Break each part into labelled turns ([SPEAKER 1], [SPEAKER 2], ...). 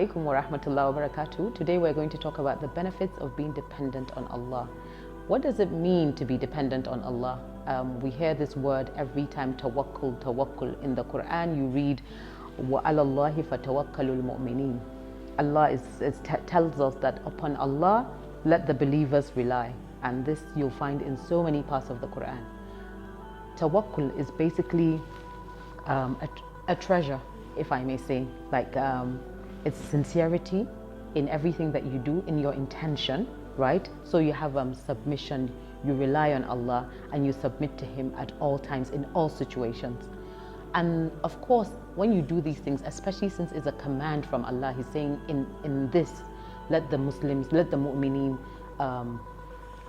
[SPEAKER 1] alaikum wa rahmatullahi wa barakatuh. Today we're going to talk about the benefits of being dependent on Allah. What does it mean to be dependent on Allah? We hear this word every time, Tawakul, Tawakul. In the Quran you read, وَعَلَى اللَّهِ فَتَوَكَّلُوا الْمُؤْمِنِينَ. Allah tells us that upon Allah, let the believers rely. And this you'll find in so many parts of the Quran. Tawakul is basically a treasure, if I may say. Like it's sincerity in everything that you do, in your intention, right? So you have submission, you rely on Allah and you submit to Him at all times, in all situations. And of course, when you do these things, especially since it's a command from Allah, He's saying in this, let the Muslims, let the mu'mineen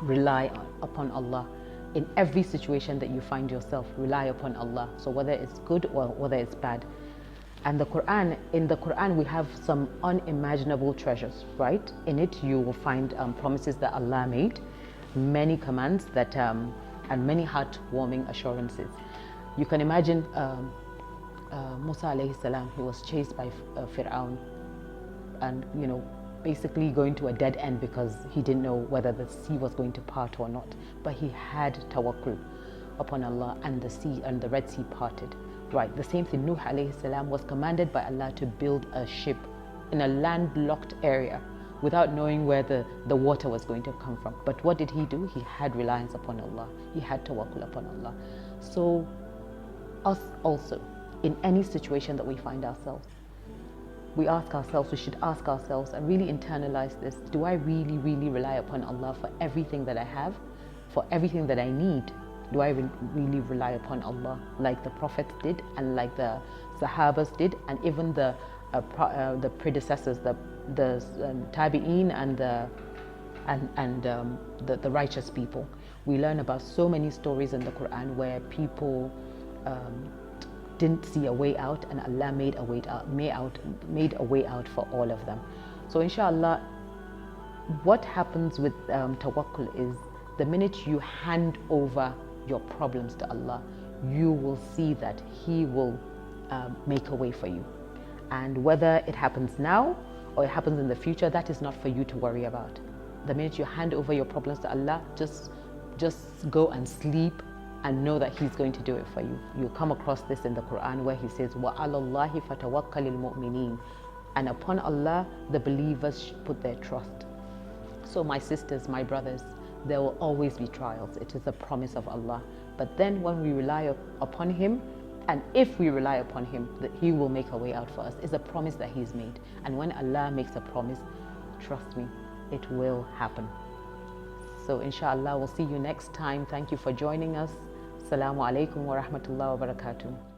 [SPEAKER 1] rely upon Allah. In every situation that you find yourself, rely upon Allah. So whether it's good or whether it's bad. And in the Quran, we have some unimaginable treasures, right? In it, you will find promises that Allah made, many commands that, and many heartwarming assurances. You can imagine Musa alayhi salam, he was chased by Fir'aun and, basically going to a dead end because he didn't know whether the sea was going to part or not. But he had tawakkul upon Allah, and the sea and the Red Sea parted. Right, the same thing, Nuh alayhi salam was commanded by Allah to build a ship in a landlocked area without knowing where the water was going to come from. But what did he do? He had reliance upon Allah. He had tawakkul upon Allah. So us also, in any situation that we find ourselves, we should ask ourselves and really internalize this. Do I really, really rely upon Allah for everything that I have, for everything that I need? Do I really rely upon Allah like the prophets did, and like the Sahabas did, and even the predecessors, the Tabi'een and the righteous people? We learn about so many stories in the Quran where people didn't see a way out, and Allah made a way out for all of them. So inshallah, what happens with tawakkul is the minute you hand over your problems to Allah, you will see that He will make a way for you. And whether it happens now or it happens in the future, that is not for you to worry about. The minute you hand over your problems to Allah, just go and sleep and know that He's going to do it for you. You'll come across this in the Quran where He says, وَعَلَى اللَّهِ فَتَوَكَّلِ الْمُؤْمِنِينَ. And upon Allah, the believers should put their trust. So my sisters, my brothers, there will always be trials. It is a promise of Allah. But then when we rely upon Him, and if we rely upon Him, that He will make a way out for us. It's a promise that He's made. And when Allah makes a promise, trust me, it will happen. So inshallah, we'll see you next time. Thank you for joining us. Assalamu alaikum wa rahmatullahi wa barakatuh.